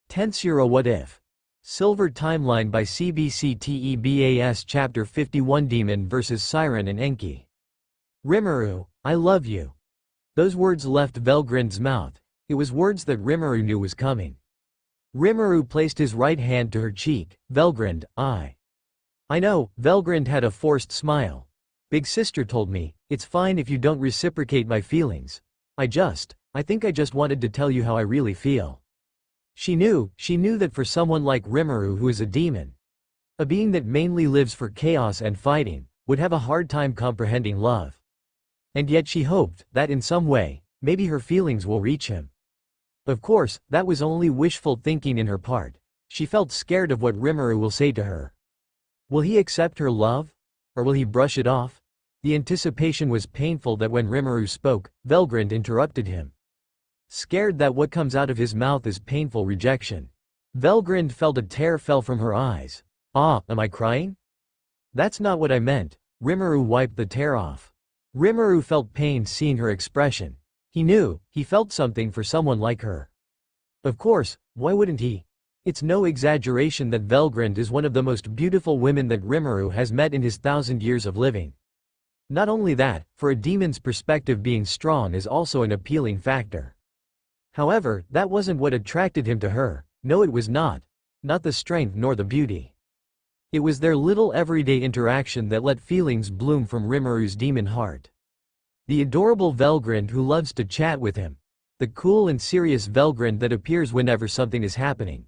Tensura What If? Silver Timeline by CBCTEBAS Chapter 51 Demon vs Siren and Enki. Rimuru, I love you. Those words left Velgrind's mouth. It was words that Rimuru knew was coming. Rimuru placed his right hand to her cheek. Velgrind, I know, Velgrind had a forced smile. Big sister told me, it's fine if you don't reciprocate my feelings. I think I just wanted to tell you how I really feel. She knew that for someone like Rimuru, who is a demon, a being that mainly lives for chaos and fighting, would have a hard time comprehending love. And yet she hoped that in some way, maybe her feelings will reach him. Of course, that was only wishful thinking in her part. She felt scared of what Rimuru will say to her. Will he accept her love? Or will he brush it off? The anticipation was painful that when Rimuru spoke, Velgrind interrupted him. Scared that what comes out of his mouth is painful rejection. Velgrind felt a tear fell from her eyes. Ah, am I crying? That's not what I meant. Rimuru wiped the tear off. Rimuru felt pain seeing her expression. He felt something for someone like her. Of course, why wouldn't he? It's no exaggeration that Velgrind is one of the most beautiful women that Rimuru has met in his 1,000 years of living. Not only that, for a demon's perspective, being strong is also an appealing factor. However, that wasn't what attracted him to her. No, it was not. Not the strength nor the beauty. It was their little everyday interaction that let feelings bloom from Rimuru's demon heart. The adorable Velgrind who loves to chat with him. The cool and serious Velgrind that appears whenever something is happening.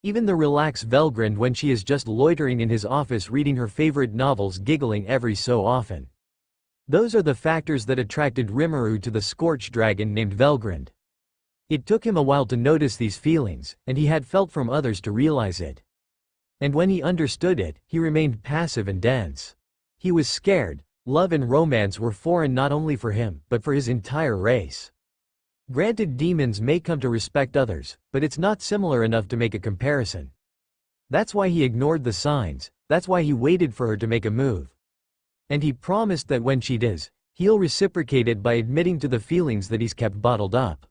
Even the relaxed Velgrind when she is just loitering in his office reading her favorite novels, giggling every so often. Those are the factors that attracted Rimuru to the scorched dragon named Velgrind. It took him a while to notice these feelings, and he had felt from others to realize it. And when he understood it, he remained passive and dense. He was scared. Love and romance were foreign not only for him, but for his entire race. Granted, demons may come to respect others, but it's not similar enough to make a comparison. That's why he ignored the signs, that's why he waited for her to make a move. And he promised that when she does, he'll reciprocate it by admitting to the feelings that he's kept bottled up.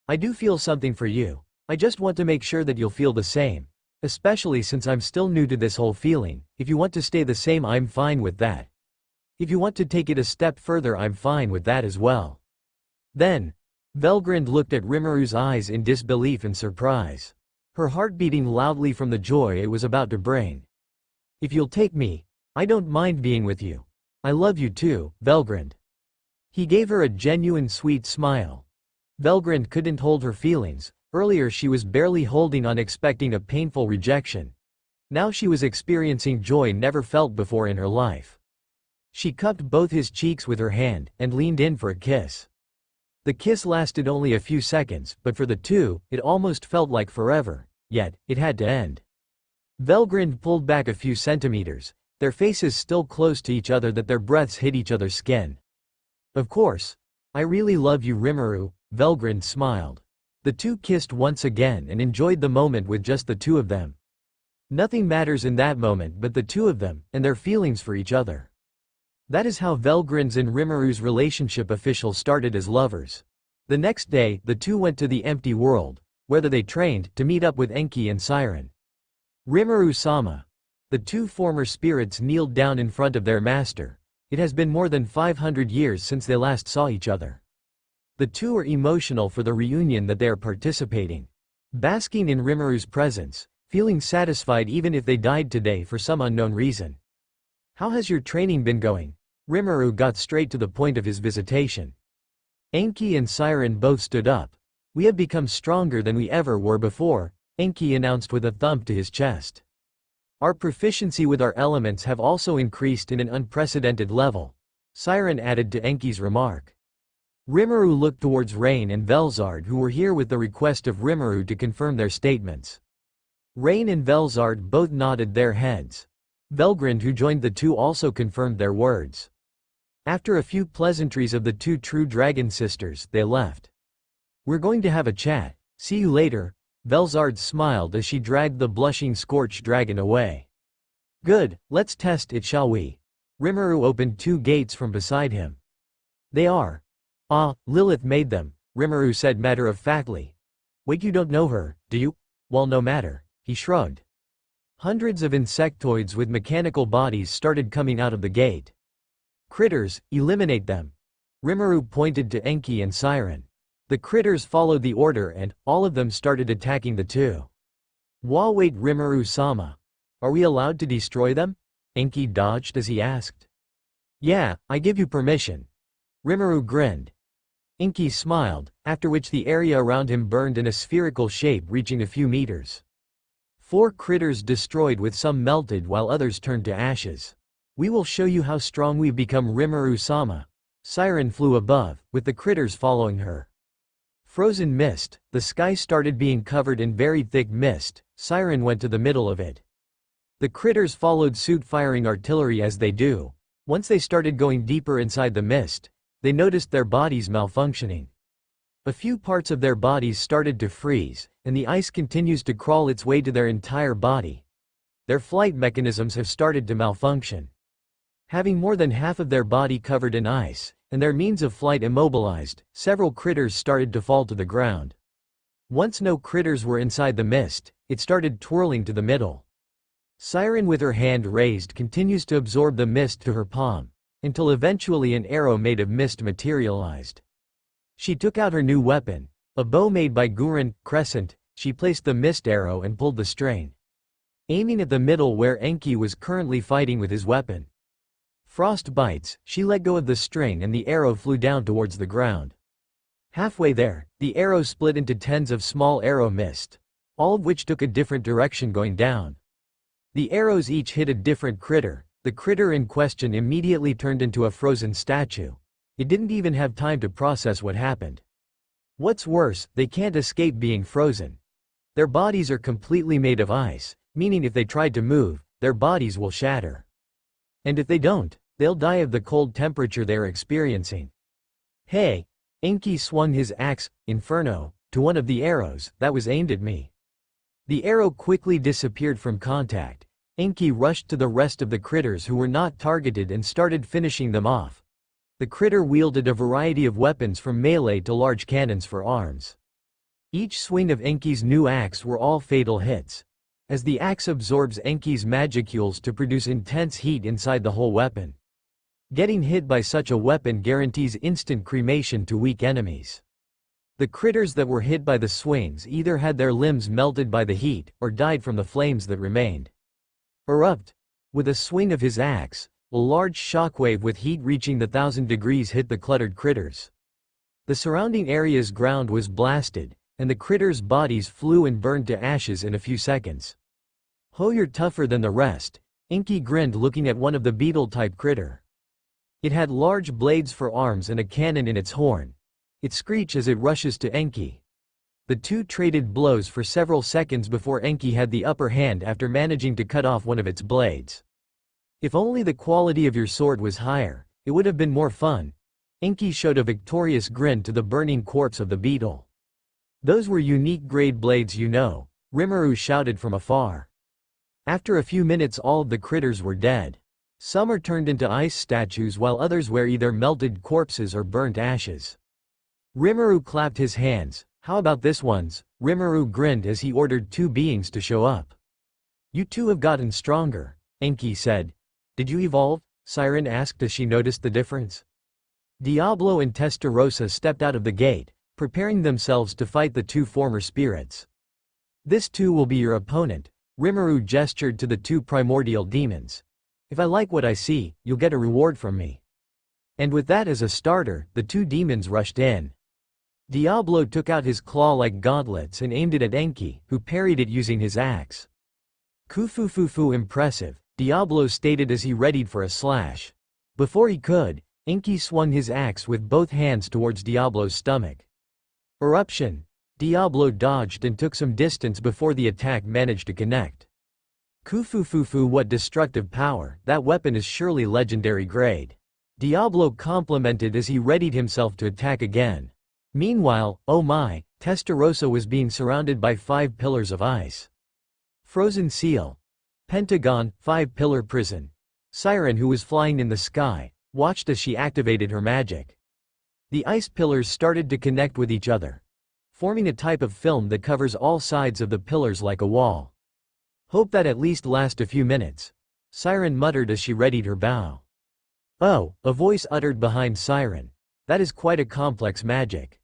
I do feel something for you. I just want to make sure that you'll feel the same. Especially since I'm still new to this whole feeling. If you want to stay the same, I'm fine with that. If you want to take it a step further, I'm fine with that as well. Then, Velgrind looked at Rimuru's eyes in disbelief and surprise. Her heart beating loudly from the joy it was about to bring. If you'll take me, I don't mind being with you. I love you too, Velgrind. He gave her a genuine sweet smile. Velgrind couldn't hold her feelings. Earlier she was barely holding on, expecting a painful rejection. Now she was experiencing joy never felt before in her life. She cupped both his cheeks with her hand, and leaned in for a kiss. The kiss lasted only a few seconds, but for the two, it almost felt like forever, yet, it had to end. Velgrind pulled back a few centimeters, their faces still close to each other that their breaths hit each other's skin. Of course. I really love you, Rimuru, Velgrind smiled. The two kissed once again and enjoyed the moment with just the two of them. Nothing matters in that moment but the two of them, and their feelings for each other. That is how Velgrind's and Rimuru's relationship official started as lovers. The next day, the two went to the empty world, where they trained, to meet up with Enki and Siren. Rimuru-sama. The two former spirits kneeled down in front of their master. It has been more than 500 years since they last saw each other. The two are emotional for the reunion that they are participating. Basking in Rimuru's presence, feeling satisfied even if they died today for some unknown reason. How has your training been going? Rimuru got straight to the point of his visitation. Enki and Siren both stood up. We have become stronger than we ever were before, Enki announced with a thump to his chest. Our proficiency with our elements have also increased in an unprecedented level, Siren added to Enki's remark. Rimuru looked towards Rain and Velzard, who were here with the request of Rimuru to confirm their statements. Rain and Velzard both nodded their heads. Velgrind, who joined the two, also confirmed their words. After a few pleasantries of the two true dragon sisters, they left. We're going to have a chat. See you later. Velzard smiled as she dragged the blushing scorched dragon away. Good, let's test it, shall we? Rimuru opened two gates from beside him. They are. Ah, Lilith made them, Rimuru said matter-of-factly. Wait, you don't know her, do you? Well, no matter, he shrugged. Hundreds of insectoids with mechanical bodies started coming out of the gate. Critters, eliminate them. Rimuru pointed to Enki and Siren. The critters followed the order and all of them started attacking the two. Wait, Rimuru-sama. Are we allowed to destroy them? Enki dodged as he asked. Yeah, I give you permission. Rimuru grinned. Enki smiled, after which the area around him burned in a spherical shape reaching a few meters. 4 critters destroyed with some melted while others turned to ashes. We will show you how strong we've become, Rimuru-sama. Siren flew above, with the critters following her. Frozen mist, the sky started being covered in very thick mist. Siren went to the middle of it. The critters followed suit, firing artillery as they do. Once they started going deeper inside the mist, they noticed their bodies malfunctioning. A few parts of their bodies started to freeze, and the ice continues to crawl its way to their entire body. Their flight mechanisms have started to malfunction. Having more than half of their body covered in ice, and their means of flight immobilized, several critters started to fall to the ground. Once no critters were inside the mist, it started twirling to the middle. Siren, with her hand raised, continues to absorb the mist to her palm, until eventually an arrow made of mist materialized. She took out her new weapon, a bow made by Gurren Crescent. She placed the mist arrow and pulled the string, aiming at the middle where Enki was currently fighting with his weapon. Frost bites, she let go of the string and the arrow flew down towards the ground. Halfway there, the arrow split into tens of small arrow mist, all of which took a different direction going down. The arrows each hit a different critter. The critter in question immediately turned into a frozen statue. It didn't even have time to process what happened. What's worse, they can't escape being frozen. Their bodies are completely made of ice, meaning if they tried to move, their bodies will shatter. And if they don't, they'll die of the cold temperature they're experiencing. Hey! Enki swung his axe, Inferno, to one of the arrows that was aimed at me. The arrow quickly disappeared from contact. Enki rushed to the rest of the critters who were not targeted and started finishing them off. The critter wielded a variety of weapons from melee to large cannons for arms. Each swing of Enki's new axe were all fatal hits, as the axe absorbs Enki's magicules to produce intense heat inside the whole weapon. Getting hit by such a weapon guarantees instant cremation to weak enemies. The critters that were hit by the swings either had their limbs melted by the heat, or died from the flames that remained. Erupt! With a swing of his axe, a large shockwave with heat reaching the 1,000 degrees hit the cluttered critters. The surrounding area's ground was blasted, and the critters' bodies flew and burned to ashes in a few seconds. "Ho, you're tougher than the rest," Enki grinned, looking at one of the beetle-type critter. It had large blades for arms and a cannon in its horn. It screeched as it rushes to Enki. The two traded blows for several seconds before Enki had the upper hand after managing to cut off one of its blades. "If only the quality of your sword was higher, it would have been more fun." Enki showed a victorious grin to the burning corpse of the beetle. "Those were unique grade blades, you know," Rimuru shouted from afar. After a few minutes all of the critters were dead. Some are turned into ice statues while others were either melted corpses or burnt ashes. Rimuru clapped his hands. "How about this ones?" Rimuru grinned as he ordered 2 beings to show up. "You two have gotten stronger," Enki said. "Did you evolve?" Siren asked as she noticed the difference. Diablo and Testarossa stepped out of the gate, preparing themselves to fight the 2 former spirits. "This too will be your opponent," Rimuru gestured to the 2 primordial demons. "If I like what I see, you'll get a reward from me." And with that as a starter, the 2 demons rushed in. Diablo took out his claw-like gauntlets and aimed it at Enki, who parried it using his axe. "Kufufufu, impressive," Diablo stated as he readied for a slash. Before he could, Enki swung his axe with both hands towards Diablo's stomach. Eruption! Diablo dodged and took some distance before the attack managed to connect. "Kufufufu, what destructive power, that weapon is surely legendary grade," Diablo complimented as he readied himself to attack again. Meanwhile, oh my, Testarossa was being surrounded by 5 pillars of ice. Frozen seal. Pentagon, 5-pillar prison. Siren, who was flying in the sky, watched as she activated her magic. The ice pillars started to connect with each other. forming a type of film that covers all sides of the pillars like a wall. Hope that at least last a few minutes, Siren muttered as she readied her bow. Oh, a voice uttered behind Siren. That is quite a complex magic.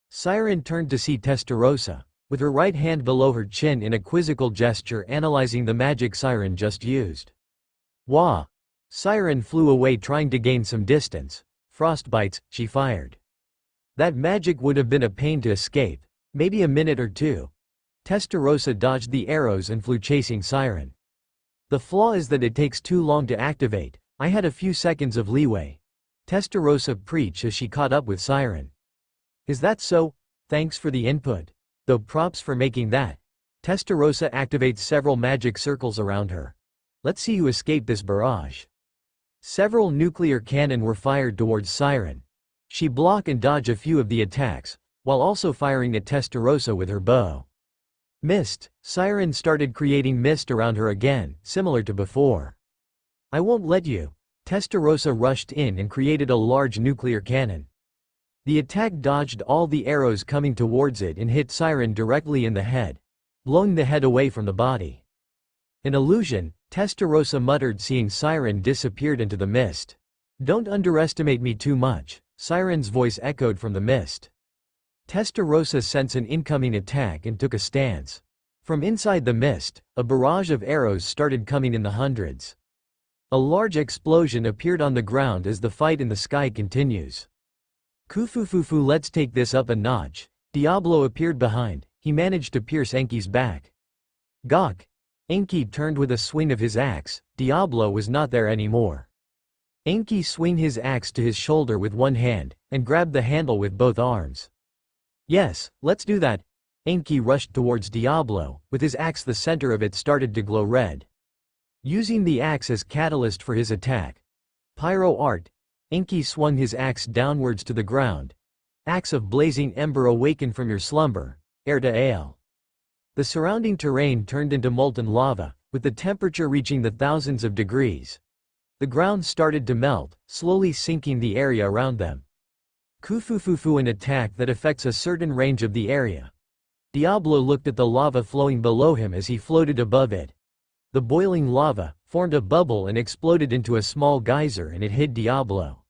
Siren turned to see Testarossa, with her right hand below her chin in a quizzical gesture analyzing the magic Siren just used. Wah! Siren flew away trying to gain some distance. Frostbites, she fired. That magic would have been a pain to escape, maybe a minute or two. Testarossa dodged the arrows and flew chasing Siren. The flaw is that it takes too long to activate. I had a few seconds of leeway. Testarossa preached as she caught up with Siren. Is that so? Thanks for the input. Though props for making that. Testarossa activates several magic circles around her. Let's see who escaped this barrage. Several nuclear cannon were fired towards Siren. She blocked and dodged a few of the attacks, while also firing at Testarossa with her bow. Mist. Siren started creating mist around her again, similar to before. I won't let you. Testarossa rushed in and created a large nuclear cannon. The attack dodged all the arrows coming towards it and hit Siren directly in the head, blowing the head away from the body. An illusion, Testarossa muttered seeing Siren disappeared into the mist. Don't underestimate me too much, Siren's voice echoed from the mist. Testarossa sensed an incoming attack and took a stance. From inside the mist, a barrage of arrows started coming in the hundreds. A large explosion appeared on the ground as the fight in the sky continues. Kufufufu, let's take this up a notch. Diablo appeared behind, he managed to pierce Enki's back. Gawk! Enki turned with a swing of his axe. Diablo was not there anymore. Enki swung his axe to his shoulder with one hand, and grabbed the handle with both arms. Yes, let's do that. Enki rushed towards Diablo, with his axe the center of it started to glow red. Using the axe as catalyst for his attack. Pyro art. Enki swung his axe downwards to the ground. Axe of blazing ember, awaken from your slumber, heir to Ale. The surrounding terrain turned into molten lava, with the temperature reaching the thousands of degrees. The ground started to melt, slowly sinking the area around them. Kufufufu, an attack that affects a certain range of the area. Diablo looked at the lava flowing below him as he floated above it. The boiling lava formed a bubble and exploded into a small geyser, and it hit Diablo.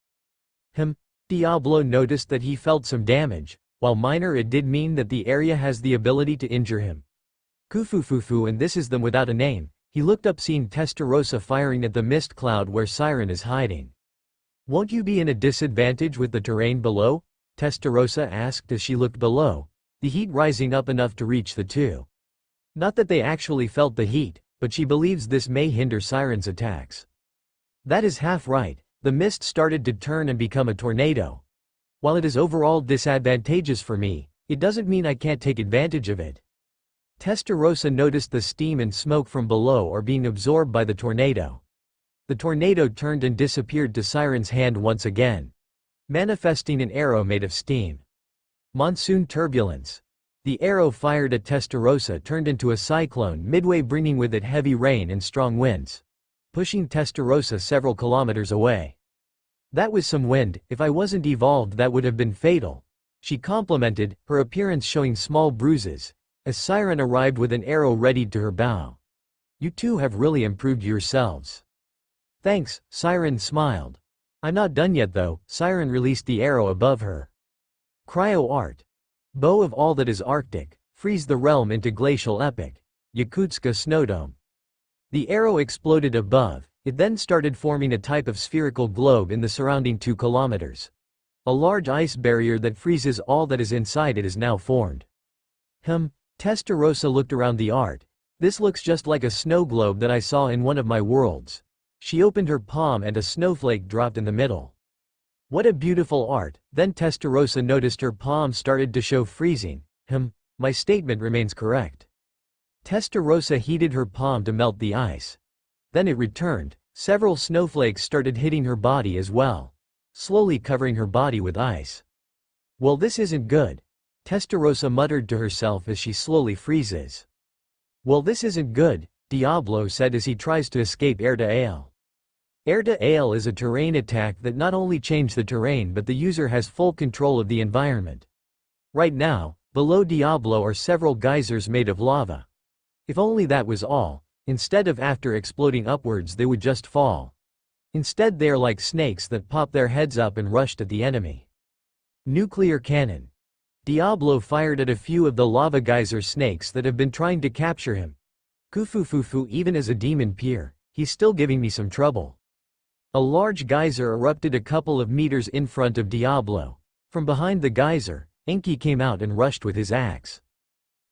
Diablo noticed that he felt some damage. While minor, it did mean that the area has the ability to injure him. Kufufufu, and this is them without a name. He looked up seeing Testarossa firing at the mist cloud where Siren is hiding. Won't you be in a disadvantage with the terrain below? Testarossa asked as she looked below, the heat rising up enough to reach the two. Not that they actually felt the heat, but she believes this may hinder Siren's attacks. That is half right. The mist started to turn and become a tornado. While it is overall disadvantageous for me, it doesn't mean I can't take advantage of it. Testarossa noticed the steam and smoke from below are being absorbed by the tornado. The tornado turned and disappeared to Siren's hand once again, manifesting an arrow made of steam. Monsoon turbulence. The arrow fired at Testarossa turned into a cyclone midway, bringing with it heavy rain and strong winds, pushing Testarossa several kilometers away. That was some wind. If I wasn't evolved, that would have been fatal, she complimented, her appearance showing small bruises, as Siren arrived with an arrow readied to her bow. You two have really improved yourselves. Thanks, Siren smiled. I'm not done yet though. Siren released the arrow above her. Cryo art. Bow of all that is Arctic, freeze the realm into glacial epic. Yakutska Snowdome. The arrow exploded above, it then started forming a type of spherical globe in the surrounding 2 kilometers. A large ice barrier that freezes all that is inside it is now formed. Testarossa looked around the art. This looks just like a snow globe that I saw in one of my worlds. She opened her palm and a snowflake dropped in the middle. What a beautiful art. Then Testarossa noticed her palm started to show freezing. My statement remains correct. Testarossa heated her palm to melt the ice. Then it returned. Several snowflakes started hitting her body as well, slowly covering her body with ice. Well, this isn't good. Testarossa muttered to herself as she slowly freezes. Well, this isn't good, Diablo said as he tries to escape Heir to Ale. Heir to Ale is a terrain attack that not only changes the terrain but the user has full control of the environment. Right now, Below Diablo are several geysers made of lava. If only that was all, instead of after exploding upwards they would just fall. Instead they are like snakes that pop their heads up and rushed at the enemy. Nuclear cannon. Diablo fired at a few of the lava geyser snakes that have been trying to capture him. Kufufufu, even as a demon peer, he's still giving me some trouble. A large geyser erupted a couple of meters in front of Diablo. From behind the geyser, Enki came out and rushed with his axe.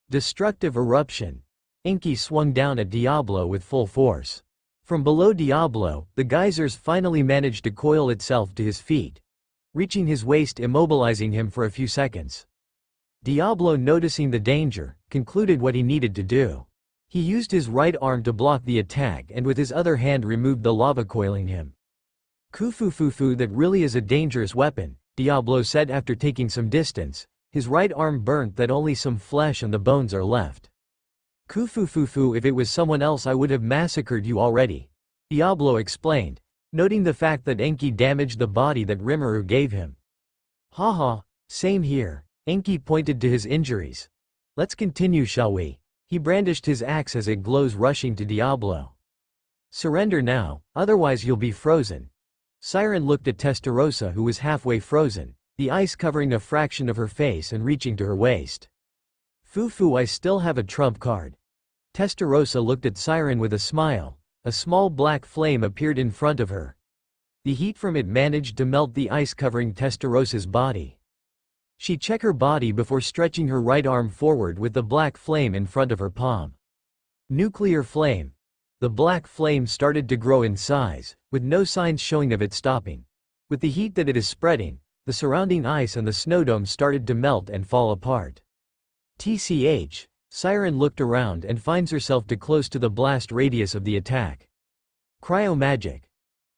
Destructive eruption. Enki swung down at Diablo with full force. From below Diablo, the geysers finally managed to coil itself to his feet, reaching his waist, immobilizing him for a few seconds. Diablo, noticing the danger, concluded what he needed to do. He used his right arm to block the attack and with his other hand removed the lava coiling him. Kufufufu, that really is a dangerous weapon, Diablo said after taking some distance. His right arm burnt that only some flesh and the bones are left. Kufufufu, if it was someone else I would have massacred you already, Diablo explained, noting the fact that Enki damaged the body that Rimuru gave him. Haha, same here, Enki pointed to his injuries. Let's continue, shall we? He brandished his axe as it glows, rushing to Diablo. Surrender now, otherwise you'll be frozen. Siren looked at Testarossa, who was halfway frozen, the ice covering a fraction of her face and reaching to her waist. Fufu, I still have a trump card. Testarossa looked at Siren with a smile. A small black flame appeared in front of her. The heat from it managed to melt the ice covering Testarossa's body. She checked her body before stretching her right arm forward with the black flame in front of her palm. Nuclear flame. The black flame started to grow in size, with no signs showing of it stopping. With the heat that it is spreading, the surrounding ice and the snowdome started to melt and fall apart. TCH, Siren looked around and finds herself too close to the blast radius of the attack. Cryomagic.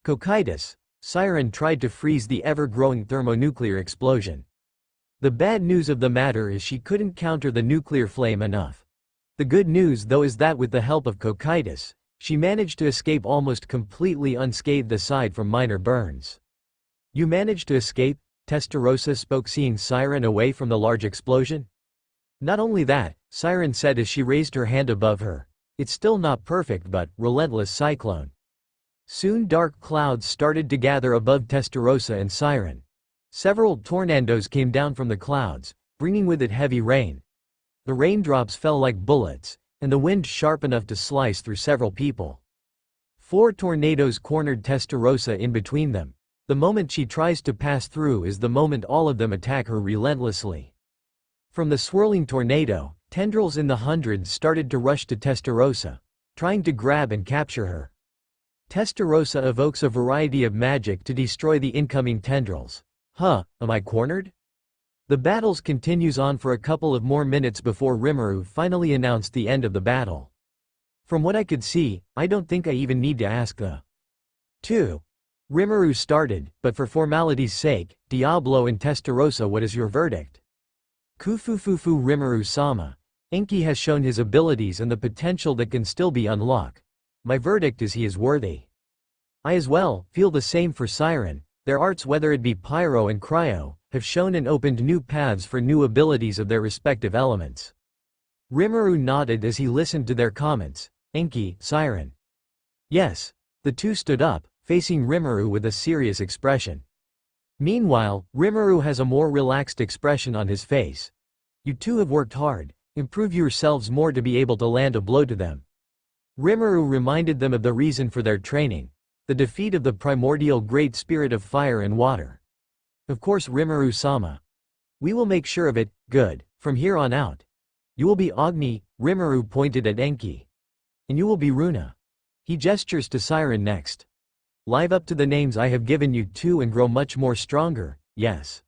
Cocytus, Siren tried to freeze the ever-growing thermonuclear explosion. The bad news of the matter is she couldn't counter the nuclear flame enough. The good news though is that with the help of Cocytus, she managed to escape almost completely unscathed aside from minor burns. You managed to escape? Testarossa spoke, seeing Siren away from the large explosion. Not only that, Siren said as she raised her hand above her. It's still not perfect but, relentless cyclone. Soon dark clouds started to gather above Testarossa and Siren. Several tornadoes came down from the clouds, bringing with it heavy rain. The raindrops fell like bullets, and the wind sharp enough to slice through several people. 4 tornadoes cornered Testarossa in between them. The moment she tries to pass through is the moment all of them attack her relentlessly. From the swirling tornado, tendrils in the hundreds started to rush to Testarossa, trying to grab and capture her. Testarossa evokes a variety of magic to destroy the incoming tendrils. Huh, am I cornered? The battles continues on for a couple of more minutes before Rimuru finally announced the end of the battle. From what I could see, I don't think I even need to ask the 2. Rimuru started, but for formality's sake, Diablo and Testarossa, what is your verdict? Kufufufu Rimuru-sama. Enki has shown his abilities and the potential that can still be unlocked. My verdict is he is worthy. I as well feel the same for Siren. Their arts, whether it be Pyro and Cryo, have shown and opened new paths for new abilities of their respective elements. Rimuru nodded as he listened to their comments. Enki, Siren. Yes. The two stood up, facing Rimuru with a serious expression. Meanwhile, Rimuru has a more relaxed expression on his face. You two have worked hard. Improve yourselves more to be able to land a blow to them. Rimuru reminded them of the reason for their training. The defeat of the primordial great spirit of fire and water. Of course, Rimuru-sama. We will make sure of it. Good. From here on out. You will be Agni, Rimuru pointed at Enki. And you will be Runa. He gestures to Siren next. Live up to the names I have given you two and grow much more stronger, yes.